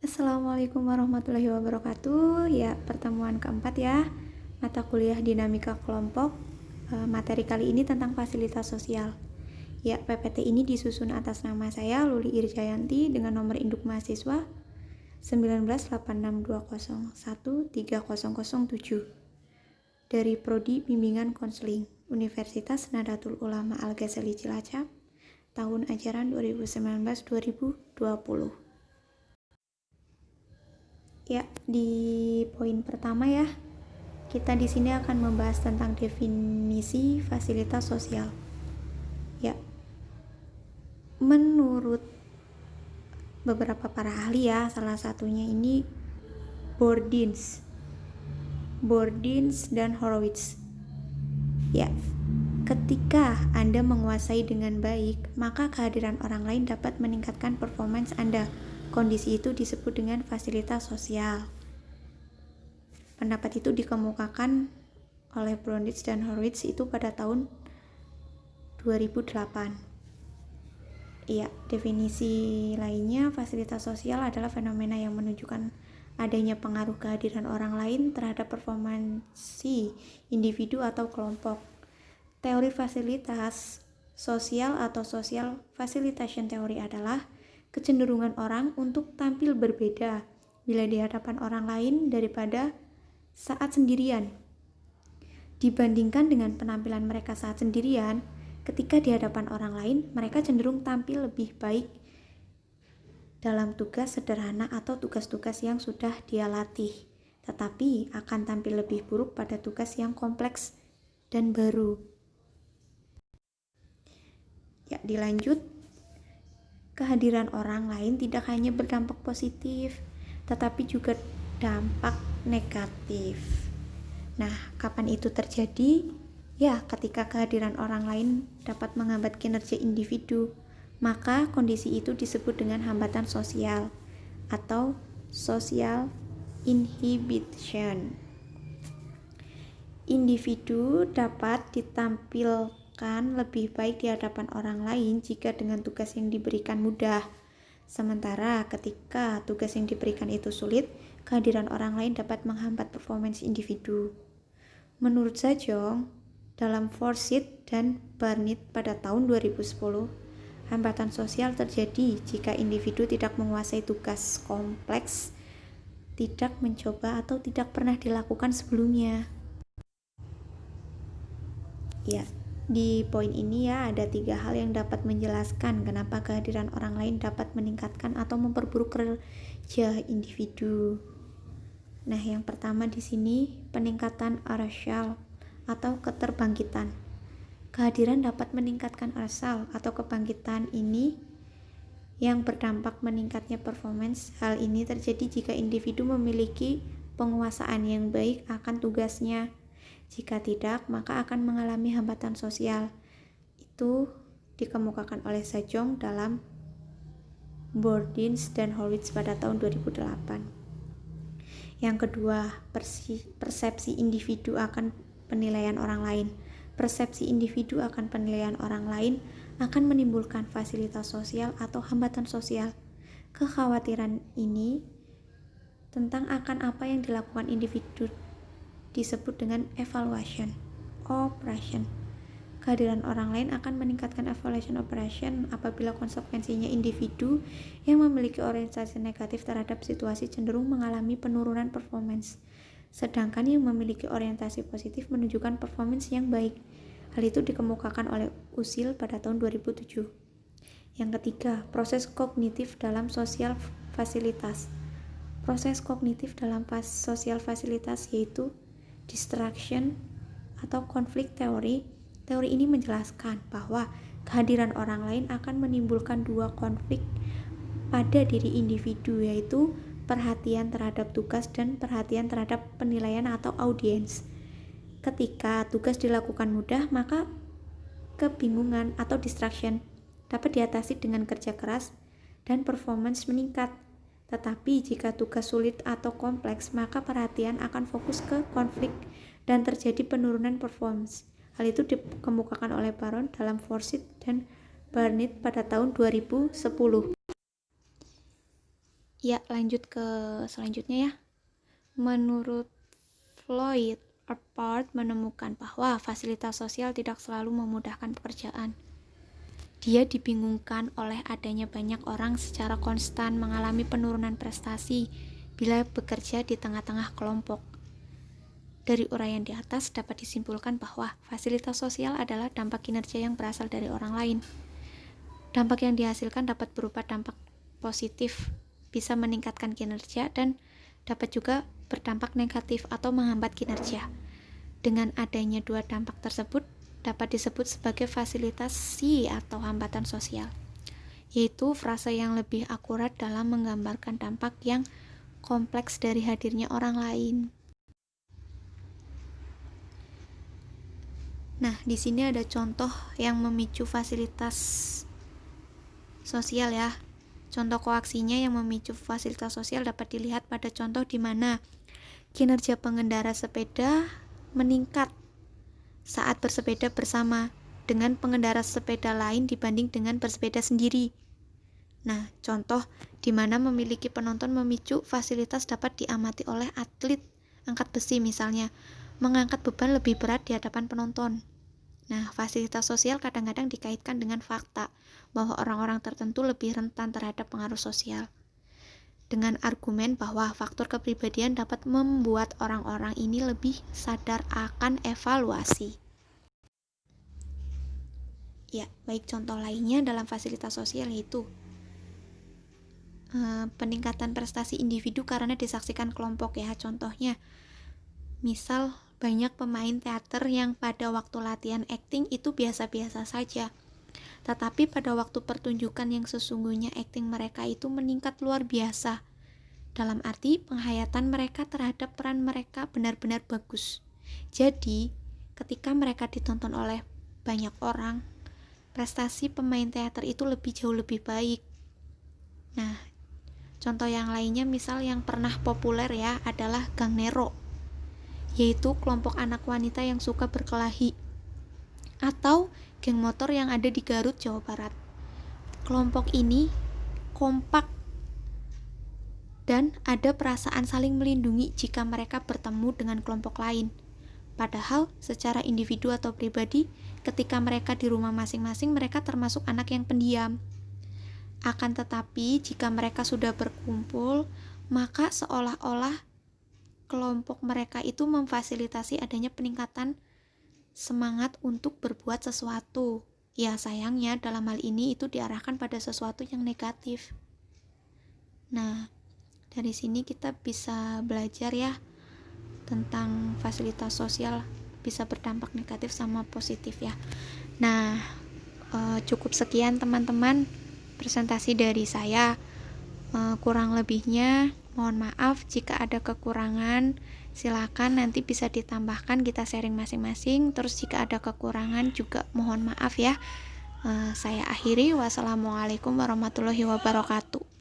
Assalamualaikum warahmatullahi wabarakatuh. Ya, pertemuan keempat ya, mata kuliah dinamika kelompok. Materi kali ini tentang fasilitas sosial. Ya, PPT ini disusun atas nama saya Luli Irjayanti dengan nomor induk mahasiswa 19862013007 dari Prodi Bimbingan Konseling Universitas Nahdlatul Ulama Al-Ghazali Cilacap, tahun ajaran 2019-2020. Ya, di poin pertama ya, kita di sini akan membahas tentang definisi fasilitas sosial. Ya, menurut beberapa para ahli ya, salah satunya ini Bordins dan Horowitz. Ya, ketika Anda menguasai dengan baik, maka kehadiran orang lain dapat meningkatkan performance Anda. Kondisi itu disebut dengan fasilitas sosial. Pendapat itu dikemukakan oleh Bordins dan Horowitz itu pada tahun 2008. Iya, definisi lainnya, fasilitas sosial adalah fenomena yang menunjukkan adanya pengaruh kehadiran orang lain terhadap performansi individu atau kelompok. Teori fasilitas sosial atau social facilitation theory adalah kecenderungan orang untuk tampil berbeda bila di hadapan orang lain daripada saat sendirian. Dibandingkan dengan penampilan mereka saat sendirian, ketika di hadapan orang lain, mereka cenderung tampil lebih baik dalam tugas sederhana atau tugas-tugas yang sudah dia latih, tetapi akan tampil lebih buruk pada tugas yang kompleks dan baru. Ya, dilanjut. Kehadiran orang lain tidak hanya berdampak positif, tetapi juga dampak negatif. Nah, kapan itu terjadi? Ya, ketika kehadiran orang lain dapat menghambat kinerja individu, maka kondisi itu disebut dengan hambatan sosial atau social inhibition. Individu dapat ditampilkan lebih baik di hadapan orang lain jika dengan tugas yang diberikan mudah. Sementara ketika tugas yang diberikan itu sulit, kehadiran orang lain dapat menghambat performance individu. Menurut Zajong, dalam Forsyth dan Barnett pada tahun 2010, hambatan sosial terjadi jika individu tidak menguasai tugas kompleks, tidak mencoba atau tidak pernah dilakukan sebelumnya. Ya, di poin ini ya ada 3 hal yang dapat menjelaskan kenapa kehadiran orang lain dapat meningkatkan atau memperburuk kerja individu. Nah, yang pertama di sini peningkatan arousal atau keterbangkitan. Kehadiran dapat meningkatkan arousal atau kebangkitan ini yang berdampak meningkatnya performance. Hal ini terjadi jika individu memiliki penguasaan yang baik akan tugasnya. Jika tidak, maka akan mengalami hambatan sosial. Itu dikemukakan oleh Zajong dalam Bordins dan Horowitz pada tahun 2008. Yang kedua, persepsi individu akan penilaian orang lain. Persepsi individu akan penilaian orang lain akan menimbulkan fasilitas sosial atau hambatan sosial. Kekhawatiran ini tentang akan apa yang dilakukan individu disebut dengan evaluation operation. Kehadiran orang lain akan meningkatkan evaluation operation apabila konsekuensinya individu yang memiliki orientasi negatif terhadap situasi cenderung mengalami penurunan performance, sedangkan yang memiliki orientasi positif menunjukkan performance yang baik. Hal itu dikemukakan oleh Usil pada tahun 2007. Yang ketiga, proses kognitif dalam sosial fasilitas. Proses kognitif dalam sosial fasilitas yaitu distraction atau konflik teori. Teori ini menjelaskan bahwa kehadiran orang lain akan menimbulkan 2 konflik pada diri individu, yaitu perhatian terhadap tugas dan perhatian terhadap penilaian atau audiens. Ketika tugas dilakukan mudah, maka kebingungan atau distraction dapat diatasi dengan kerja keras dan performance meningkat. Tetapi jika tugas sulit atau kompleks, maka perhatian akan fokus ke konflik dan terjadi penurunan performance. Hal itu dikemukakan oleh Baron dalam Forsyth dan Barnett pada tahun 2010. Ya, lanjut ke selanjutnya ya. Menurut Floyd, Apart menemukan bahwa fasilitas sosial tidak selalu memudahkan pekerjaan. Dia dibingungkan oleh adanya banyak orang secara konstan mengalami penurunan prestasi bila bekerja di tengah-tengah kelompok. Dari uraian di atas dapat disimpulkan bahwa fasilitas sosial adalah dampak kinerja yang berasal dari orang lain. Dampak yang dihasilkan dapat berupa dampak positif, bisa meningkatkan kinerja, dan dapat juga berdampak negatif atau menghambat kinerja. Dengan adanya dua dampak tersebut, dapat disebut sebagai fasilitasi atau hambatan sosial, yaitu frase yang lebih akurat dalam menggambarkan dampak yang kompleks dari hadirnya orang lain. Nah, di sini ada contoh yang memicu fasilitas sosial ya. Contoh koaksinya yang memicu fasilitas sosial dapat dilihat pada contoh di mana kinerja pengendara sepeda meningkat saat bersepeda bersama dengan pengendara sepeda lain dibanding dengan bersepeda sendiri. Nah, contoh di mana memiliki penonton memicu fasilitas dapat diamati oleh atlet angkat besi misalnya, mengangkat beban lebih berat di hadapan penonton. Nah, fasilitas sosial kadang-kadang dikaitkan dengan fakta bahwa orang-orang tertentu lebih rentan terhadap pengaruh sosial, dengan argumen bahwa faktor kepribadian dapat membuat orang-orang ini lebih sadar akan evaluasi. Ya, baik contoh lainnya dalam fasilitas sosial yaitu peningkatan prestasi individu karena disaksikan kelompok ya. Contohnya, misal banyak pemain teater yang pada waktu latihan akting itu biasa-biasa saja, tetapi pada waktu pertunjukan yang sesungguhnya akting mereka itu meningkat luar biasa. Dalam arti penghayatan mereka terhadap peran mereka benar-benar bagus. Jadi, ketika mereka ditonton oleh banyak orang, prestasi pemain teater itu jauh lebih baik. Nah, contoh yang lainnya misal yang pernah populer ya adalah Gang Nero, yaitu kelompok anak wanita yang suka berkelahi, atau geng motor yang ada di Garut, Jawa Barat. Kelompok ini kompak dan ada perasaan saling melindungi jika mereka bertemu dengan kelompok lain. Padahal secara individu atau pribadi, ketika mereka di rumah masing-masing, mereka termasuk anak yang pendiam. Akan tetapi, jika mereka sudah berkumpul, maka seolah-olah kelompok mereka itu memfasilitasi adanya peningkatan semangat untuk berbuat sesuatu. Ya, sayangnya dalam hal ini itu diarahkan pada sesuatu yang negatif. Nah, dari sini kita bisa belajar ya tentang fasilitas sosial bisa berdampak negatif sama positif ya. Nah, cukup sekian teman-teman presentasi dari saya. Kurang lebihnya mohon maaf jika ada kekurangan, silakan nanti bisa ditambahkan, kita sharing masing-masing. Terus jika ada kekurangan juga mohon maaf ya. Saya akhiri, wassalamualaikum warahmatullahi wabarakatuh.